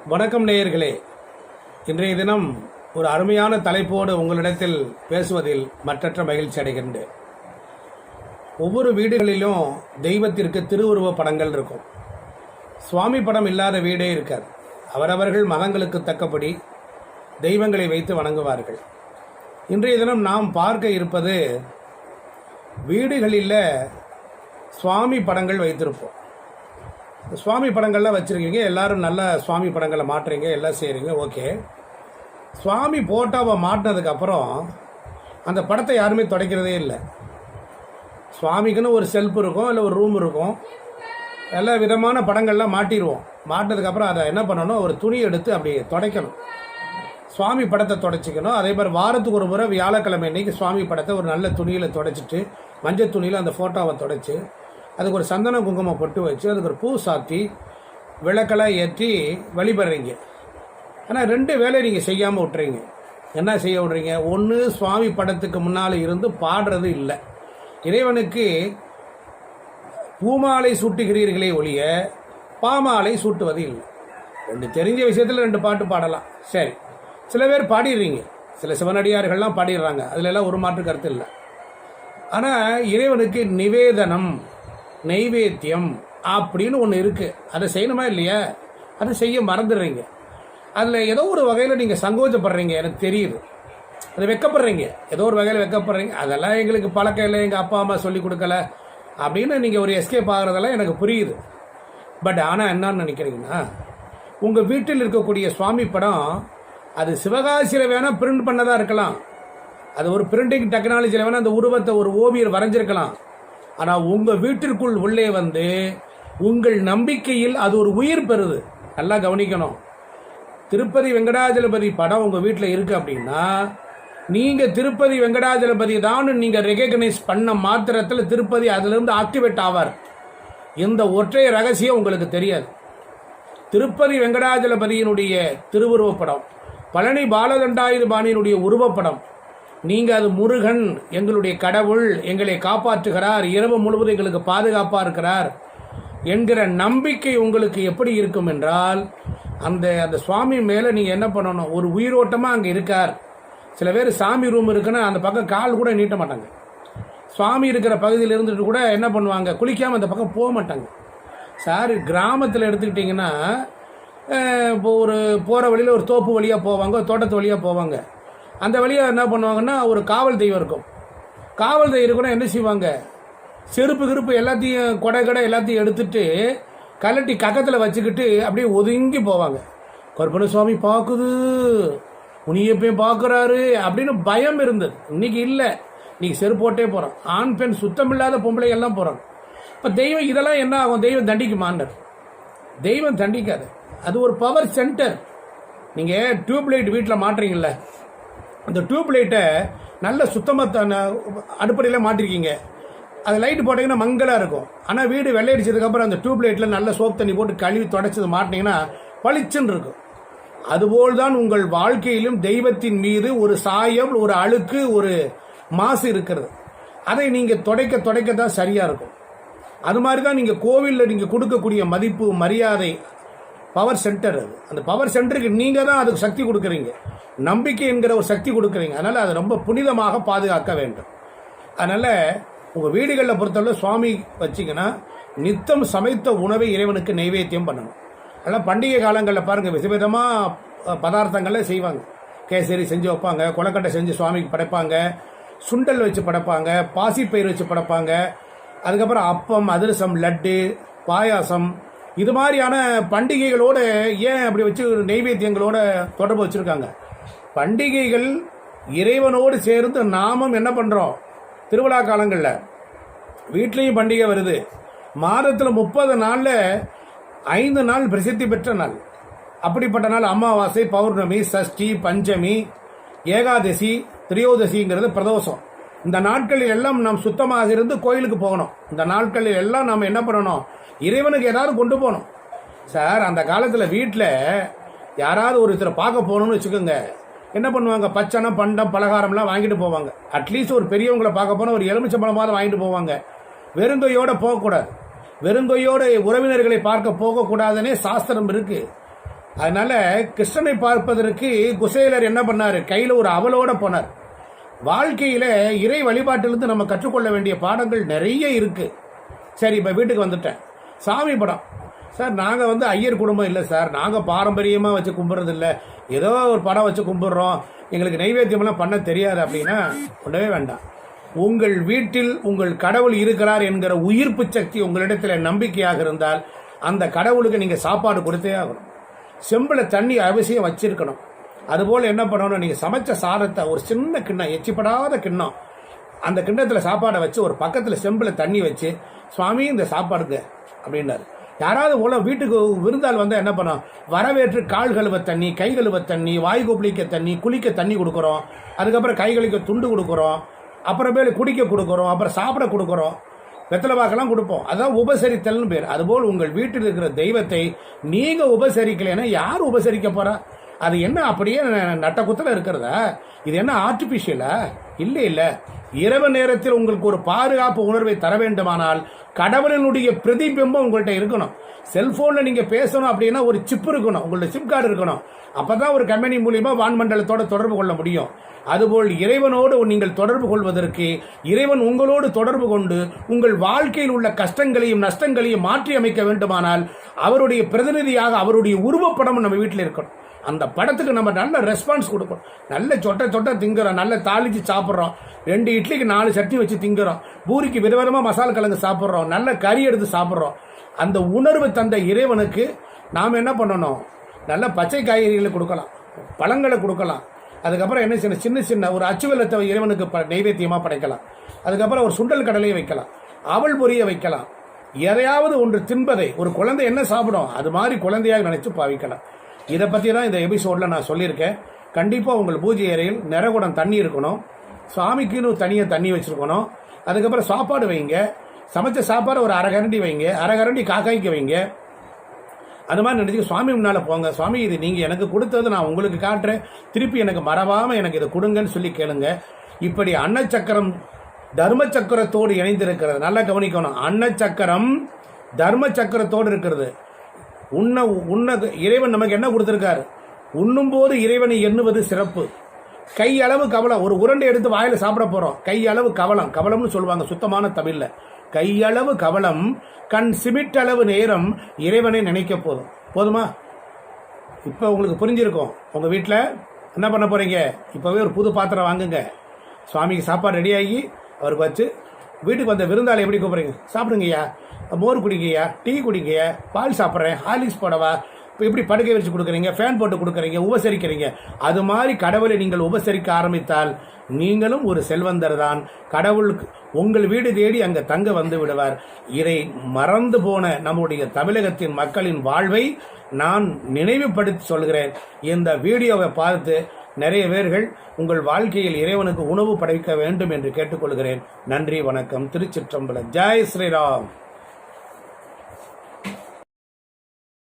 வணக்கம் நேயர்களே. இன்றைய தினம் ஒரு அருமையான தலைப்போடு உங்களிடத்தில் பேசுவதில் மற்றற்ற மகிழ்ச்சி அடைகின்றேன். ஒவ்வொரு வீடுகளிலும் தெய்வத்திற்கு திருவுருவ படங்கள் இருக்கும். சுவாமி படம் இல்லாத வீடே இருக்காது. அவரவர்கள் மதங்களுக்கு தக்கபடி தெய்வங்களை வைத்து வணங்குவார்கள். இன்றைய தினம் நாம் பார்க்க இருப்பது வீடுகளில் சுவாமி படங்கள் வைத்திருப்போம். சுவாமி படங்கள்லாம் வச்சுருக்கீங்க, எல்லோரும் நல்ல சுவாமி படங்களை மாட்டுறீங்க, எல்லாம் செய்கிறீங்க, ஓகே. சுவாமி போட்டோவை மாட்டினதுக்கப்புறம் அந்த படத்தை யாருமே துடைக்கிறதே இல்லை. சுவாமிக்குன்னு ஒரு செல்ஃப் இருக்கும், இல்லை ஒரு ரூம் இருக்கும், எல்லா விதமான படங்கள்லாம் மாட்டிடுவோம். மாட்டினதுக்கப்புறம் அதை என்ன பண்ணணும், ஒரு துணி எடுத்து அப்படி துடைக்கணும். சுவாமி படத்தை துடைச்சிக்கணும். அதே மாதிரி வாரத்துக்கு ஒரு முறை வியாழக்கிழமை அன்றைக்கி சுவாமி படத்தை ஒரு நல்ல துணியில் துடைச்சிட்டு, மஞ்சள் துணியில் அந்த ஃபோட்டோவை துடைச்சி, அதுக்கு ஒரு சந்தன குங்குமம் பொட்டு வச்சு, அதுக்கு ஒரு பூ சாத்தி, விளக்கெல்லாம் ஏற்றி வழிபடுறீங்க. ஆனால் 2 வேலையை நீங்கள் செய்யாமல் விட்டுறீங்க. என்ன செய்ய விட்றீங்க? ஒன்று, சுவாமி படத்துக்கு முன்னால் இருந்து பாடுறது இல்லை. இறைவனுக்கு பூமாலை சூட்டுகிறீர்களே ஒழிய பாமாலை சூட்டுவது இல்லை. 2 தெரிஞ்ச விஷயத்தில் 2 பாட்டு பாடலாம், சரி. சில பேர் பாடிடுறீங்க, சில சிவனடியார்கள்லாம் பாடிடுறாங்க, அதிலெல்லாம் ஒரு மாற்று கருத்து இல்லை. ஆனால் இறைவனுக்கு நிவேதனம், நைவேத்தியம் அப்படின்னு ஒன்று இருக்குது. அதை செய்யணுமா இல்லையா? அதை செய்ய மறந்துடுறீங்க. அதில் ஏதோ ஒரு வகையில் நீங்கள் சங்கோச்சப்படுறீங்க, எனக்கு தெரியுது. அதை வெக்கப்படுறீங்க, ஏதோ ஒரு வகையில் வெக்கப்படுறீங்க. அதெல்லாம் எங்களுக்கு பழக்கம் இல்லை, எங்கள் அப்பா அம்மா சொல்லி கொடுக்கல அப்படின்னு நீங்கள் ஒரு எஸ்கேப் ஆகிறதெல்லாம் எனக்கு புரியுது. பட் ஆனால் என்னன்னு நினைக்கிறீங்கன்னா, உங்கள் வீட்டில் இருக்கக்கூடிய சுவாமி படம் அது சிவகாசியில் வேணால் பிரிண்ட் பண்ணதாக இருக்கலாம், அது ஒரு பிரிண்டிங் டெக்னாலஜியில் வேணால் அந்த உருவத்தை ஒரு ஓவியர் வரைஞ்சிருக்கலாம். ஆனால் உங்கள் வீட்டிற்குள் உள்ளே வந்து உங்கள் நம்பிக்கையில் அது ஒரு உயிர் பெறுது. நல்லா கவனிக்கணும். திருப்பதி வெங்கடாஜலபதி படம் உங்கள் வீட்டில் இருக்குது அப்படின்னா, நீங்கள் திருப்பதி வெங்கடாஜலபதி தான் நீங்கள் ரெகக்னைஸ் பண்ண மாத்திரத்தில் திருப்பதி அதிலிருந்து ஆக்டிவேட் ஆவார். இந்த ஒற்றை ரகசியம் உங்களுக்கு தெரியாது. திருப்பதி வெங்கடாஜலபதியினுடைய திருவுருவப்படம், பழனி பாலதண்டாயுதபாணியினுடைய உருவப்படம், நீங்கள் அது முருகன் எங்களுடைய கடவுள், எங்களை காப்பாற்றுகிறார், இரவு முழுவதும் எங்களுக்கு பாதுகாப்பாக இருக்கிறார் என்கிற நம்பிக்கை உங்களுக்கு எப்படி இருக்கும் என்றால், அந்த அந்த சுவாமி மேலே நீங்கள் என்ன பண்ணணும், ஒரு உயிரோட்டமாக அங்கே இருக்கார். சில பேர் சாமி ரூம் இருக்குன்னா அந்த பக்கம் கால் கூட நீட்ட மாட்டாங்க. சுவாமி இருக்கிற பகுதியில் இருந்துட்டு கூட என்ன பண்ணுவாங்க, குளிக்காமல் அந்த பக்கம் போக மாட்டாங்க. சார், கிராமத்தில் எடுத்துக்கிட்டிங்கன்னா இப்போ ஒரு போகிற வழியில் ஒரு தோப்பு வழியாக போவாங்க, தோட்டத்து வழியாக போவாங்க. அந்த வழியாக என்ன பண்ணுவாங்கன்னா, ஒரு காவல் தெய்வம் இருக்கும். காவல் தெய்வம் இருக்குன்னா என்ன செய்வாங்க, செருப்பு கிருப்பு எல்லாத்தையும் கொடை எல்லாத்தையும் எடுத்துட்டு கலட்டி கக்கத்தில் வச்சுக்கிட்டு அப்படியே ஒதுங்கி போவாங்க. கருப்பண சுவாமி பார்க்குது, முனியப்பையும் பார்க்குறாரு அப்படின்னு பயம் இருந்தது. இன்னைக்கு இல்லை, இன்னைக்கு செருப்பு போட்டே போகிறோம். ஆண் பெண் சுத்தமில்லாத பொம்பளை எல்லாம் போகிறாங்க. இப்போ தெய்வம் இதெல்லாம் என்ன ஆகும், தெய்வம் தண்டிக்குமான்னர்? தெய்வம் தண்டிக்காது. அது ஒரு பவர் சென்டர். நீங்கள் டியூப்லைட் வீட்டில் மாட்டுறீங்கள, அந்த டியூப் லைட்டை நல்ல சுத்தமாக அடுப்படையில் மாட்டிருக்கீங்க. அது லைட்டு போட்டிங்கன்னா மங்கலாக இருக்கும். ஆனால் வீடு வெள்ளையடிச்சதுக்கப்புறம் அந்த டியூப் லைட்டில் நல்ல சோப் தண்ணி போட்டு கழுவி தொடச்சது மாட்டினீங்கன்னா பளிச்சுன்னு இருக்கும். அதுபோல் தான் உங்கள் வாழ்க்கையிலும் தெய்வத்தின் மீது ஒரு சாயம், ஒரு அழுக்கு, ஒரு மாசு இருக்கிறது. அதை நீங்கள் துடைக்க தான் சரியாக இருக்கும். அது மாதிரி தான் நீங்கள் கோவிலில் நீங்கள் கொடுக்கக்கூடிய மதிப்பு, மரியாதை, பவர் சென்டர். அது அந்த பவர் சென்டருக்கு நீங்கள் தான் அதுக்கு சக்தி கொடுக்குறீங்க, நம்பிக்கை என்கிற ஒரு சக்தி கொடுக்குறீங்க. அதனால் அதை ரொம்ப புனிதமாக பாதுகாக்க வேண்டும். அதனால் உங்கள் வீடுகளில் பொறுத்தவரை சுவாமி வச்சிங்கன்னா நித்தம் சமைத்த உணவை இறைவனுக்கு நைவேத்தியம் பண்ணணும். அதனால் பண்டிகை காலங்களில் பாருங்கள், விதவிதமாக பதார்த்தங்களை செய்வாங்க. கேசரி செஞ்சு வைப்பாங்க, கொலக்கட்டை செஞ்சு சுவாமிக்கு படைப்பாங்க, சுண்டல் வச்சு படைப்பாங்க, பாசிப்பயிர் வச்சு படைப்பாங்க. அதுக்கப்புறம் அப்பம், அதிரசம், லட்டு, பாயாசம், இது மாதிரியான பண்டிகைகளோடு ஏன் அப்படி வச்சு நைவேத்தியங்களோட தொடர்பு வச்சுருக்காங்க? பண்டிகைகள் இறைவனோடு சேர்ந்து நாமும் என்ன பண்ணுறோம், திருவிழா காலங்களில் வீட்லேயும் பண்டிகை வருது. மாதத்தில் 30 நாளில் 5 நாள் பிரசித்தி பெற்ற நாள். அப்படிப்பட்ட நாள் அமாவாசை, பௌர்ணமி, சஷ்டி, பஞ்சமி, ஏகாதசி, திரியோதசிங்கிறது பிரதோஷம். இந்த நாட்களில் எல்லாம் நாம் சுத்தமாக இருந்து கோயிலுக்கு போகணும். இந்த நாட்களில் எல்லாம் நாம் என்ன பண்ணணும், இறைவனுக்கு ஏதாவது கொண்டு போகணும். சார், அந்த காலத்தில் வீட்டில் யாராவது ஒருத்தரை பார்க்க போகணும்னு வச்சுக்கோங்க, என்ன பண்ணுவாங்க, பச்சனை, பண்டம், பலகாரம்லாம் வாங்கிட்டு போவாங்க. அட்லீஸ்ட் ஒரு பெரியவங்களை பார்க்க போனால் ஒரு எலுமிச்சம்பழமாவது வாங்கிட்டு போவாங்க. வெறுங்கையோடு போகக்கூடாது. வெறுங்கையோடு உறவினர்களை பார்க்க போகக்கூடாதுன்னே சாஸ்திரம் இருக்குது. அதனால கிருஷ்ணனை பார்ப்பதற்கு குசேலர் என்ன பண்ணார்? கையில் ஒரு அவலோட போனார். வாழ்க்கையில் இறை வழிபாட்டிலிருந்து நம்ம கற்றுக்கொள்ள வேண்டிய பாடங்கள் நிறைய இருக்குது. சரி, இப்போ வீட்டுக்கு வந்துட்டேன். சாமி படம் சார், நாங்கள் ஐயர் குடும்பம் இல்லை சார், நாங்கள் பாரம்பரியமாக வச்சு கும்பிட்றது இல்லை, ஏதோ ஒரு படம் வச்சு கும்பிட்றோம், எங்களுக்கு நைவேத்தியமெல்லாம் பண்ண தெரியாது அப்படின்னா ஒன்றவே வேண்டாம். உங்கள் வீட்டில் உங்கள் கடவுள் இருக்கிறார் என்கிற உயிர்ப்பு சக்தி உங்களிடத்தில் நம்பிக்கையாக இருந்தால் அந்த கடவுளுக்கு நீங்கள் சாப்பாடு கொடுத்தே ஆகணும். செம்பில் தண்ணி அவசியம் வச்சிருக்கணும். அதுபோல் என்ன பண்ணணும், நீங்கள் சமைச்ச சாதத்தை ஒரு சின்ன கிண்ணம், எச்சிப்படாத கிண்ணம், அந்த கிண்ணத்தில் சாப்பாடை வச்சு ஒரு பக்கத்தில் செம்பில் தண்ணி வச்சு, சுவாமி இந்த சாப்பாடுக்கு அப்படின்னாரு. யாராவது போல வீட்டுக்கு விருந்தால் வந்தால் என்ன பண்ணோம்? வரவேற்று கால் கழுவ தண்ணி, கை கழுவ தண்ணி, வாய் கொப்பளிக்க தண்ணி, குளிக்க தண்ணி கொடுக்குறோம். அதுக்கப்புறம் கை கழிக்க துண்டு கொடுக்குறோம். அப்புறமேல குடிக்க கொடுக்குறோம். அப்புறம் சாப்பிட கொடுக்குறோம். வெத்தலை பாக்கெல்லாம் கொடுப்போம். அதான் உபசரித்தல்னு பேர். அதுபோல் உங்கள் வீட்டில் இருக்கிற தெய்வத்தை நீங்கள் உபசரிக்கலைன்னா யார் உபசரிக்க போகிறா? அது என்ன அப்படியே நட்ட குத்தில் இருக்கிறதா? இது என்ன ஆர்டிஃபிஷியலா? இல்லை இல்லை. இரவு நேரத்தில் உங்களுக்கு ஒரு பாதுகாப்பு உணர்வை தர வேண்டுமானால் கடவுளினுடைய பிரதிபிம்பம் உங்கள்கிட்ட இருக்கணும். செல்போனில் நீங்கள் பேசணும் அப்படின்னா ஒரு சிப் இருக்கணும், உங்கள்ட்ட சிப் கார்டு இருக்கணும். அப்போ தான் ஒரு கம்பெனி மூலிமா வான்மண்டலத்தோடு தொடர்பு கொள்ள முடியும். அதுபோல் இறைவனோடு நீங்கள் தொடர்பு கொள்வதற்கு இறைவன் உங்களோடு தொடர்பு கொண்டு உங்கள் வாழ்க்கையில் உள்ள கஷ்டங்களையும் நஷ்டங்களையும் மாற்றி அமைக்க வேண்டுமானால் அவருடைய பிரதிநிதியாக அவருடைய உருவப்படம் நம்ம வீட்டில் இருக்கணும். அந்த படத்துக்கு நம்ம நல்ல ரெஸ்பான்ஸ் கொடுக்கணும். நல்ல சொட்ட திங்குறோம், நல்ல தாளிச்சு சாப்பிட்றோம், 2 இட்லிக்கு 4 சட்னி வச்சு திங்குறோம், பூரிக்கு விதவிதமாக மசாலா கலந்து சாப்பிட்றோம், நல்ல கறி எடுத்து சாப்பிட்றோம். அந்த உணர்வு தந்த இறைவனுக்கு நாம் என்ன பண்ணணும்? நல்ல பச்சை காய்கறிகளை கொடுக்கலாம், பழங்களை கொடுக்கலாம். அதுக்கப்புறம் என்ன செய்யணும்? சின்ன சின்ன ஒரு அச்சு வெல்லத்தை இறைவனுக்கு நைவேத்தியமாக படைக்கலாம். அதுக்கப்புறம் ஒரு சுண்டல் கடலையை வைக்கலாம், அவள் பொரியை வைக்கலாம். எதையாவது ஒன்று தின்பதை ஒரு குழந்தை என்ன சாப்பிடும் அது மாதிரி குழந்தையாக நினைச்சு பாவிக்கலாம். இதை பற்றி தான் இந்த எபிசோடில் நான் சொல்லியிருக்கேன். கண்டிப்பாக உங்கள் பூஜை அறையில் நிறகுடம் தண்ணி இருக்கணும், சுவாமிக்குன்னு தனியாக தண்ணி வச்சுருக்கணும். அதுக்கப்புறம் சாப்பாடு வைங்க, சமைச்ச சாப்பாடு ஒரு அரை கரண்டி வைங்க, அரை கரண்டி காக்காய்க்கு வைங்க. அது மாதிரி நினச்சி சுவாமி முன்னால் போங்க. சுவாமி இது நீங்கள் எனக்கு கொடுத்தது நான் உங்களுக்கு காட்டுறேன், திருப்பி எனக்கு மறவாமல் எனக்கு இதை கொடுங்கன்னு சொல்லி கேளுங்க. இப்படி அன்னச்சக்கரம் தர்ம சக்கரத்தோடு இணைந்திருக்கிறது. நல்லா கவனிக்கணும். அன்னச்சக்கரம் தர்ம சக்கரத்தோடு இருக்கிறது. உன்ன இறைவன் நமக்கு என்ன கொடுத்துருக்காரு? உண்ணும் போது இறைவனை எண்ணுவது சிறப்பு. கையளவு கவலம், ஒரு உருண்டை எடுத்து வாயில் சாப்பிட போகிறோம், கையளவு கவலம், கவலம்னு சொல்லுவாங்க சுத்தமான தமிழில். கையளவு கவலம், கண் சிமிட்டளவு நேரம் இறைவனை நினைக்க போதுமா? இப்போ உங்களுக்கு புரிஞ்சிருக்கும். உங்கள் வீட்டில் என்ன பண்ண போகிறீங்க? இப்போவே ஒரு புது பாத்திரம் வாங்குங்க, சுவாமிக்கு சாப்பாடு ரெடியாகி அவருக்கு வச்சு வீட்டுக்கு வந்த விருந்தாளி எப்படி கூப்பிட்றீங்க? சாப்பிடுங்கய்யா, மோர் குடிங்கய்யா, டீ குடிங்கய்யா, பால் சாப்பிட்றேன், ஹார்லிக்ஸ் போடவா, இப்போ எப்படி படுக்கை வச்சு கொடுக்குறீங்க, ஃபேன் போட்டு கொடுக்குறீங்க, உபசரிக்கிறீங்க. அது மாதிரி கடவுளை நீங்கள் உபசரிக்க ஆரம்பித்தால் நீங்களும் ஒரு செல்வந்தர் தான். கடவுளுக்கு உங்கள் வீடு தேடி அங்கே தங்க வந்து விடுவார். இதை மறந்து போன நம்முடைய தமிழகத்தின் மக்களின் வாழ்வை நான் நினைவுபடுத்தி சொல்கிறேன். இந்த வீடியோவை பார்த்து நிறைய பேர்கள் உங்கள் வாழ்க்கையில் இறைவனுக்கு உணவு படைக்க வேண்டும் என்று கேட்டுக்கொள்கிறேன். நன்றி, வணக்கம். திருச்சிற்றம்பலம். ஜெய் ஸ்ரீராம்.